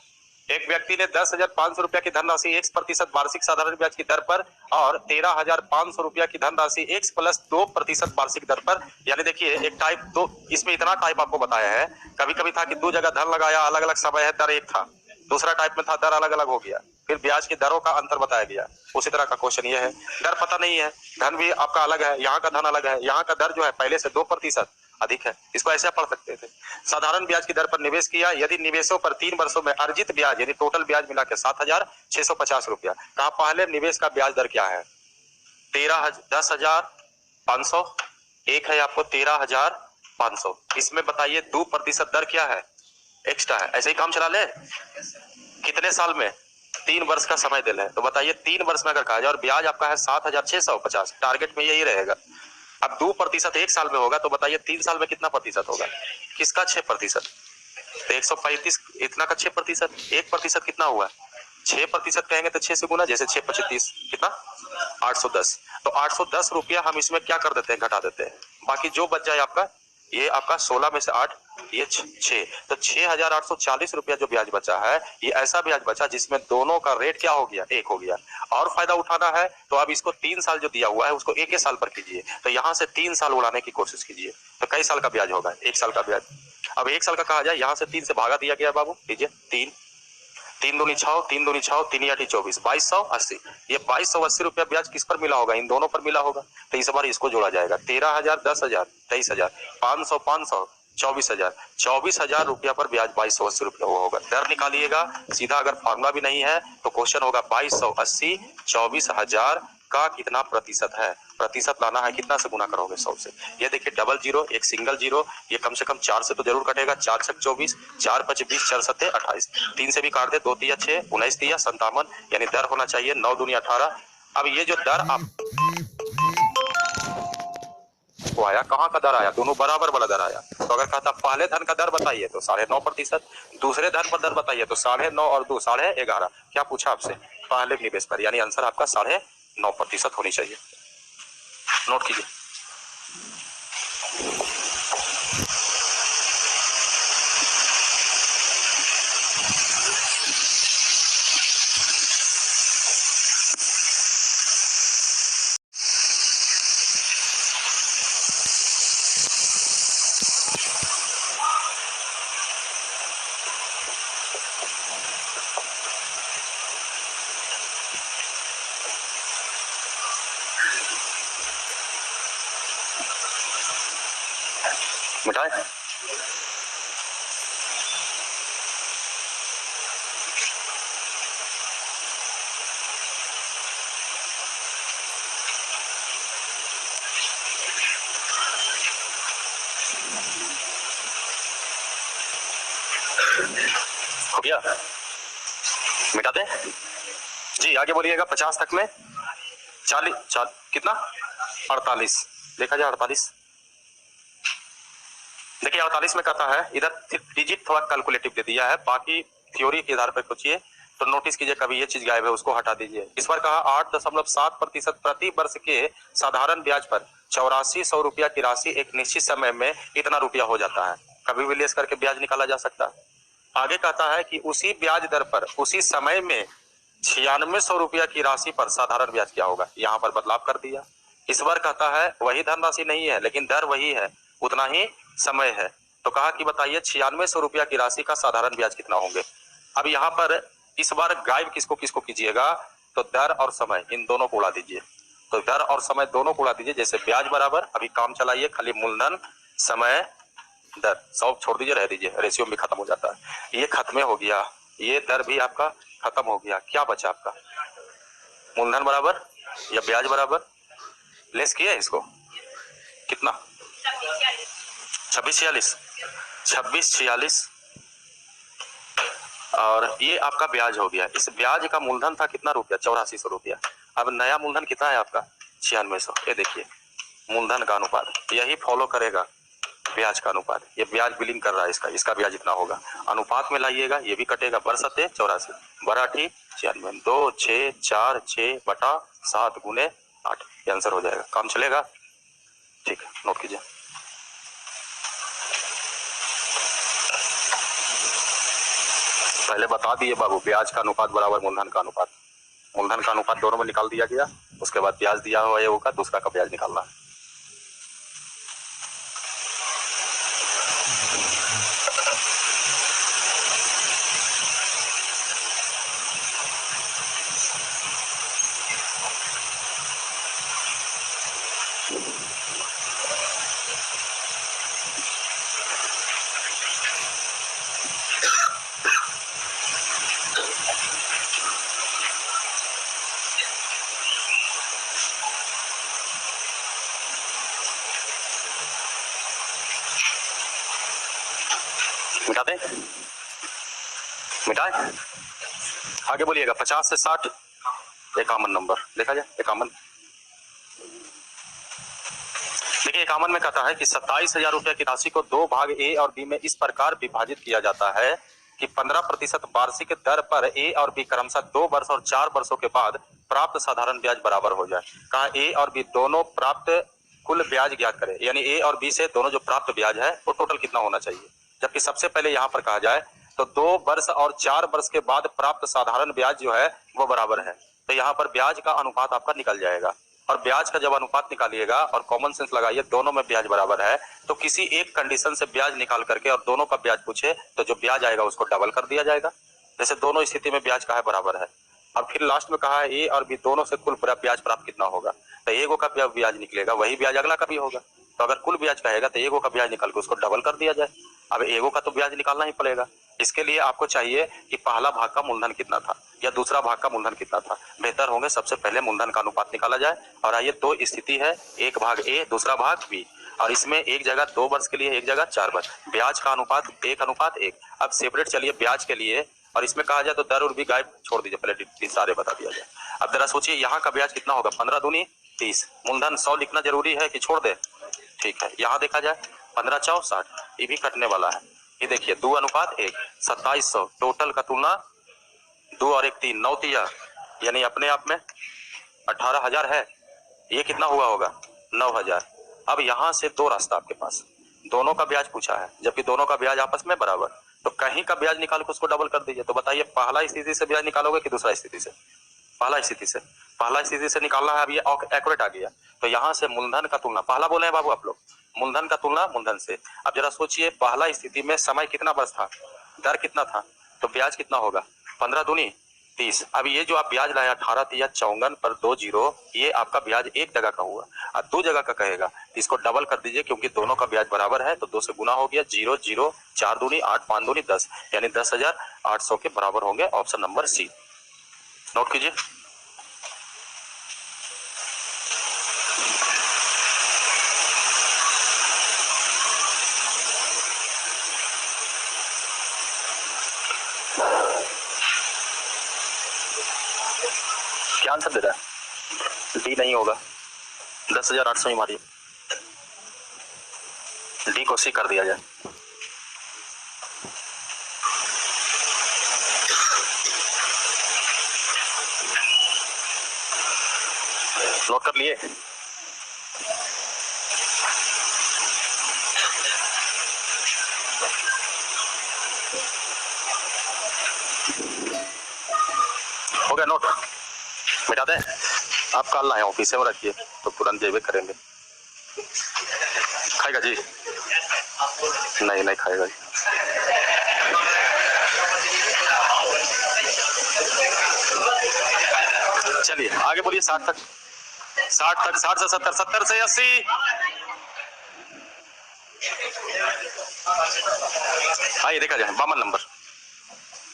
एक व्यक्ति ने 10,500 रुपया की धनराशि 1% वार्षिक साधारण ब्याज की दर पर और 13,500 रुपया की धनराशि 1+2% वार्षिक दर पर, यानी देखिए एक टाइप दो, इसमें इतना टाइप आपको बताया है। कभी कभी था कि 2 जगह धन लगाया, अलग अलग समय है, दर एक था। दूसरा टाइप में था दर अलग अलग हो गया, फिर ब्याज की दरों का अंतर बताया गया। उसी तरह का क्वेश्चन ये है, दर पता नहीं है, धन भी आपका अलग है, यहाँ का धन अलग है, यहाँ का दर जो है पहले से 2% अधिक है। इसको ऐसे पढ़ सकते थे, साधारण ब्याज की दर पर निवेश किया, यदि निवेशों पर 3 वर्षों में अर्जित ब्याज यानी टोटल ब्याज मिला के 7,650 रुपया। कहा पहले निवेश का ब्याज दर क्या है, 10,500, एक है आपको 13,500, इसमें बताइए 2% दर क्या है, एक्स्ट्रा है। ऐसे ही काम चला ले, कितने साल में, 3 वर्ष का समय दिल है, तो बताइए 3 वर्ष में अगर कहा जाए और ब्याज आपका है 7,650, टारगेट में यही रहेगा। अब 2% एक साल में होगा तो बताइए 3 साल में कितना प्रतिशत होगा, किसका 6%, तो 135 इतना का 6%, 1% कितना हुआ, 6% कहेंगे तो 6 से गुना, जैसे 6 × 35 कितना 810, तो 810 रुपया हम इसमें क्या कर देते हैं, घटा देते हैं। बाकी जो बच जाए आपका, ये आपका 16 में से 8, ये 6, तो 6,840 रुपया जो ब्याज बचा है, ये ऐसा ब्याज बचा जिसमें दोनों का रेट क्या हो गया, एक हो गया। और फायदा उठाना है तो अब इसको 3 साल जो दिया हुआ है उसको एक साल पर कीजिए, तो यहाँ से 3 साल उड़ाने की कोशिश कीजिए, तो कई साल का ब्याज होगा, 1 साल का ब्याज। अब 1 साल का कहा जाए, यहाँ से 3 से भागा दिया गया बाबू, लीजिए 3, 3 दूनी 6, 3 दूनी 6, 3 8 24, 2280। ये 2280 रुपया ब्याज किस पर मिला होगा, इन दोनों पर मिला होगा, तो इस बार इसको जोड़ा जाएगा। 13,000, 10,000, 23,000, 500, 500, 24,000, 24,000 रुपया पर ब्याज 2280 रुपया वो होगा। दर निकालिएगा सीधा, अगर फॉर्मूला भी नहीं है तो क्वेश्चन होगा 2280 24,000 का कितना प्रतिशत है, प्रतिशत लाना है, कितना से गुना करोगे 100 से। ये देखिए डबल जीरो, एक सिंगल जीरो, ये कम से कम 4 से तो जरूर कटेगा, 4 × 24, 4 × 5 20, 4 × 7 28, 3 से भी काट दे, 2 × 3 6, 19 × 3 57, यानी दर होना चाहिए 9 दूनी 18। अब ये जो दर आप को आया, कहाँ का दर आया, दोनों बराबर वाला दर आया। तो अगर कहता पहले धन का दर बताइए तो 9.5%, दूसरे धन पर दर बताइए तो 9.5 और 2 11.5। क्या पूछा आपसे, पहले निवेश पर, यानी आंसर आपका 9.5% होनी चाहिए। नोट कीजिए। मिटाए, हो गया, मिटा दे जी। आगे बोलिएगा 50 तक में 40 कितना 48, देखा जाए 48। देखिए 48 में कहता है, इधर डिजिट थोड़ा कैलकुलेटिव दे दिया है, बाकी थ्योरी के आधार पर सोचिए तो नोटिस कीजिए कभी ये चीज गायब है उसको हटा दीजिए। इस बार कहा 8.7% प्रति वर्ष के साधारण ब्याज पर 8400 रुपया की राशि एक निश्चित समय में इतना रुपया हो जाता है, कभी भी लेस करके ब्याज निकाला जा सकता है। आगे कहता है कि उसी ब्याज दर पर उसी समय में 9600 रुपया की राशि पर साधारण ब्याज क्या होगा, यहाँ पर बदलाव कर दिया। इस बार कहता है वही धनराशि नहीं है लेकिन दर वही है, उतना ही समय है, तो कहा कि बताइए 9600 रुपया की राशि का साधारण ब्याज कितना होंगे। अब यहाँ पर इस बार गायब किसको किसको कीजिएगा, तो दर और समय इन दोनों को उड़ा दीजिए, तो दर और समय दोनों को उड़ा दीजिए। जैसे ब्याज बराबर, अभी काम चलाइए, खाली मूलधन समय दर सब छोड़ दीजिए, रह दीजिए, रेशियो भी खत्म हो जाता है। ये खत्म हो गया, ये दर भी आपका खत्म हो गया, क्या बचा आपका, मूलधन बराबर या ब्याज बराबर, लेस किया इसको। कितना 2646 2646 और ये आपका ब्याज हो गया। इस ब्याज का मूलधन था कितना रुपया 8400 रुपया। अब नया मूलधन कितना है आपका 9600। ये देखिए मूलधन का अनुपात यही फॉलो करेगा ब्याज का अनुपात। ये ब्याज बिलिंग कर रहा है इसका ब्याज इतना होगा, अनुपात में लाइएगा, ये भी कटेगा। बरसते 84 बराठी 96 2 6 4 6 बटा 7 गुने 8 ये आंसर हो जाएगा। काम चलेगा? ठीक है, नोट कीजिए। पहले बता दिए बाबू, ब्याज का अनुपात बराबर मूलधन का अनुपात। मूलधन का अनुपात दोनों में निकाल दिया गया, उसके बाद ब्याज दिया हुआ है होगा, दूसरा का ब्याज निकालना है। मिटा दें? मिटाए? आगे बोलिएगा। 50 से 60 51 नंबर देखा जाए। 51 देखिए 51 में कहता है कि 27,000 रुपए की राशि को दो भाग ए और बी में इस प्रकार विभाजित किया जाता है कि 15% वार्षिक दर पर ए और बी क्रमशः 2 वर्ष और 4 वर्षों के बाद प्राप्त साधारण ब्याज बराबर हो जाए। कहा ए और बी दोनों प्राप्त कुल ब्याज ज्ञात करें, यानी ए और बी से दोनों जो प्राप्त ब्याज है वो टोटल कितना होना चाहिए। जबकि सबसे पहले यहाँ पर कहा जाए तो 2 वर्ष और 4 वर्ष के बाद प्राप्त साधारण ब्याज जो है वो बराबर है। तो यहाँ पर ब्याज का अनुपात आपका निकल जाएगा। और ब्याज का जब अनुपात निकालिएगा और कॉमन सेंस लगाइए, दोनों में ब्याज बराबर है, तो किसी एक कंडीशन से ब्याज निकाल करके और दोनों का ब्याज पूछे तो जो ब्याज आएगा उसको डबल कर दिया जाएगा। जैसे दोनों स्थिति में ब्याज का है बराबर है। और फिर लास्ट में कहा है ए और बी दोनों से कुल ब्याज प्राप्त कितना होगा, तो एगो का ब्याज निकलेगा वही ब्याज अगला का भी होगा। तो अगर कुल ब्याज कहेगा तो एगो का ब्याज निकाल के उसको डबल कर दिया जाए। अब एगो का तो ब्याज निकालना ही पड़ेगा। इसके लिए आपको चाहिए कि पहला भाग का मूलधन कितना था या दूसरा भाग का मूलधन कितना था। बेहतर होंगे सबसे पहले मूलधन का अनुपात निकाला जाए। और आइए दो स्थिति है, एक भाग ए दूसरा भाग बी, और इसमें एक जगह 2 वर्ष के लिए एक जगह 4 वर्ष। ब्याज का अनुपात 1:1। अब सेपरेट चलिए ब्याज के लिए, और इसमें कहा जाए तो दर और भी गायब छोड़ दीजिए, पहले सारे बता दिया जाए। अब जरा सोचिए यहाँ का ब्याज कितना होगा 15 दूनी 30। मूलधन 100 लिखना जरूरी है कि छोड़ दे? ठीक है, यहाँ देखा जाए 15 × 4 = 60, ये भी कटने वाला है। ये देखिए 2:1 2700। टोटल का तुलना 2 और 1 3 9 तिया, यानी अपने आप में 18,000 है। ये कितना हुआ होगा 9,000। अब यहाँ से दो रास्ता आपके पास, दोनों का ब्याज पूछा है जबकि दोनों का ब्याज आपस में बराबर, तो कहीं का ब्याज निकाल के उसको डबल कर दीजिए। तो बताइए पहला स्थिति से ब्याज निकालोगे कि दूसरा स्थिति से? पहला स्थिति से निकालना है। अब ये एक्यूरेट आ गया। तो यहाँ से मूलधन का तुलना, पहला बोले हैं बाबू आप लोग, मूलधन का तुलना मूलधन से। अब जरा सोचिए पहला स्थिति में समय कितना वर्ष था, दर कितना था, तो ब्याज कितना होगा 15 दूनी 30। अब ये जो आप ब्याज लाए 18 तिया 54 पर 2 0, ये आपका ब्याज एक जगह का हुआ और 2 जगह का कहेगा, इसको डबल कर दीजिए क्योंकि दोनों का ब्याज बराबर है। तो 2 से गुना हो गया 0 0 4 दूनी 8 5 दूनी 10, यानी 10,800 के बराबर होंगे। ऑप्शन नंबर सी नोट कीजिए। क्या आंसर दे रहा है? डी नहीं होगा, 10,800 ही मारिए, डी को सी कर दिया जाए। नोट कर लिए? हो गया नोट? मिटा दें? आप कल लाए ऑफिस में रखिए तो तुरंत जेबे करेंगे। खाएगा जी? नहीं खाएगा जी। चलिए आगे बोलिए। 60 तक 60 से 70, 70 से 80। आइए देखा जाए 52 नंबर।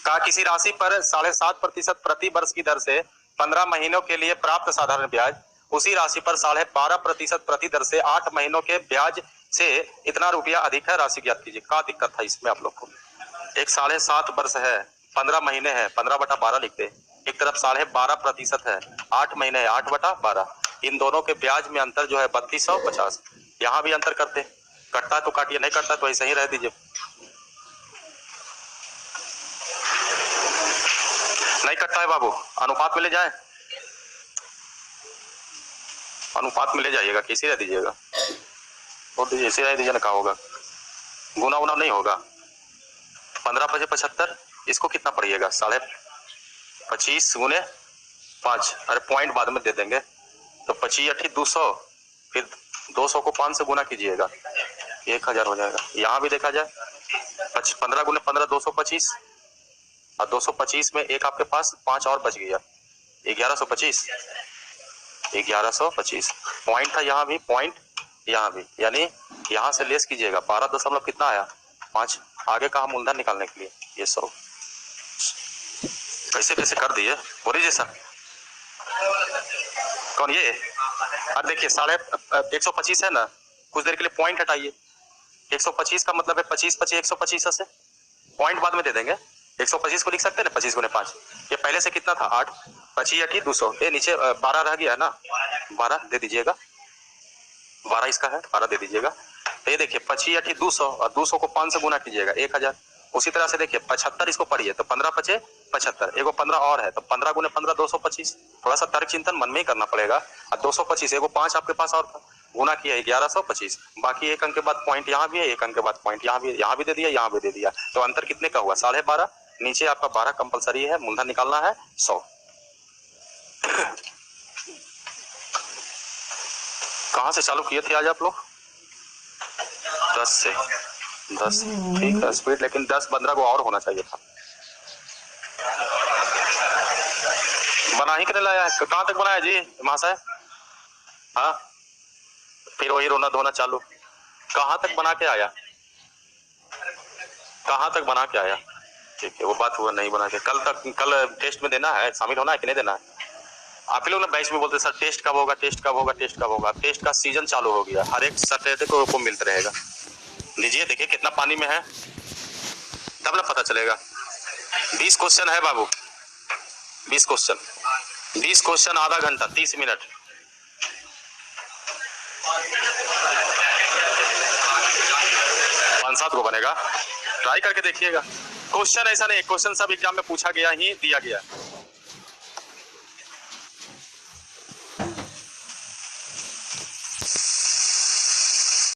कहा किसी राशि पर 7.5% प्रति वर्ष की दर से 15 महीनों के लिए प्राप्त साधारण ब्याज उसी राशि पर 12.5% प्रति दर से 8 महीनों के ब्याज से इतना रुपया अधिक है, राशि ज्ञात कीजिए। क्या दिक्कत था इसमें आप लोग को? एक 7.5 वर्ष है, 15 महीने है, 15/12 लिखते। एक तरफ 12.5% है, 8 महीने है, 8/12। इन दोनों के ब्याज में अंतर जो है 3250। यहाँ भी अंतर करते, कटता है तो काटिए, नहीं कटता तो ऐसे ही रह दीजिए। नहीं कटता है बाबू, अनुपात में ले जाए, अनुपात में ले जाइएगा, कैसे रह दीजिएगा, और दीजिए ऐसे रह दीजिए ना, क्या होगा, गुना उना नहीं होगा। 15×75, इसको कितना पड़िएगा, 25.5 गुने 5, अरे पॉइंट बाद में दे देंगे, तो 25×8 200, फिर 200 को 5 से गुना कीजिएगा, 1000 हो जाएगा। यहाँ भी देखा जाए 15 गुने 15 225, और 225 में एक आपके पास 5 और बच गया, 1125, 1125 पॉइंट था। यहाँ भी पॉइंट, यहाँ भी, यानी यहाँ से लेस कीजिएगा 12 दशमलव कितना आया 5, आगे का मूलधन निकालने के लिए ये 100 कैसे कैसे कर दिए, बोलिए जैसा कौन ये। अब देखिए 125 है ना, कुछ देर के लिए पॉइंट हटाइए, 125 का मतलब है 25 125 से पॉइंट बाद में दे देंगे। 125 को लिख सकते हैं ना 25 गुने 5, ये पहले से कितना था 8, 25×8 200, ये नीचे 12 रह गया है ना, 12 दे दीजिएगा, 12 इसका है, 12 दे दीजिएगा। तो ये देखिए 25×8 200, और 200 को 5 से गुना कीजिएगा 1000। उसी तरह से देखिए 75 इसको पढ़िए, तो 15×5 75, एगो 15 और है, तो 15 गुने 15 225। थोड़ा सा तर्क चिंतन मन में ही करना पड़ेगा। और 225 एगो 5 आपके पास और था, गुना किया 1125, बाकी एक अंक के बाद पॉइंट यहाँ भी है, एक अंक के बाद पॉइंट यहाँ भी दे दिया, यहाँ भी दे दिया, तो अंतर कितने का हुआ 12.5। नीचे आपका 12 कंपलसरी है, मूलधन निकालना है 100। कहां से चालू किए थे आज आप लोग? 10 से 10, ठीक है स्पीड, लेकिन 10-15 को और होना चाहिए था। बना ही कर लाया है, कहाँ तक बनाया जी महाशय? हाँ, फिर वही रोना धोना चालू। कहाँ तक बना के आया, कहाँ तक बना के आया? ठीक है, वो बात हुआ नहीं बना के। कल टेस्ट में देना है, शामिल होना है कि नहीं देना है? आप लोग ना बैच में बोलते सर टेस्ट कब होगा, टेस्ट कब होगा, टेस्ट कब होगा। टेस्ट का सीजन चालू हो गया, हर एक सैटरडे को मिलता रहेगा। लीजिए देखिए कितना पानी में है, तब ना पता चलेगा। 20 क्वेश्चन है बाबू, 20 क्वेश्चन आधा घंटा 30 मिनट। पांच 7 को बनेगा, ट्राई करके देखिएगा। क्वेश्चन ऐसा नहीं, क्वेश्चन सब एग्जाम में पूछा गया ही दिया गया।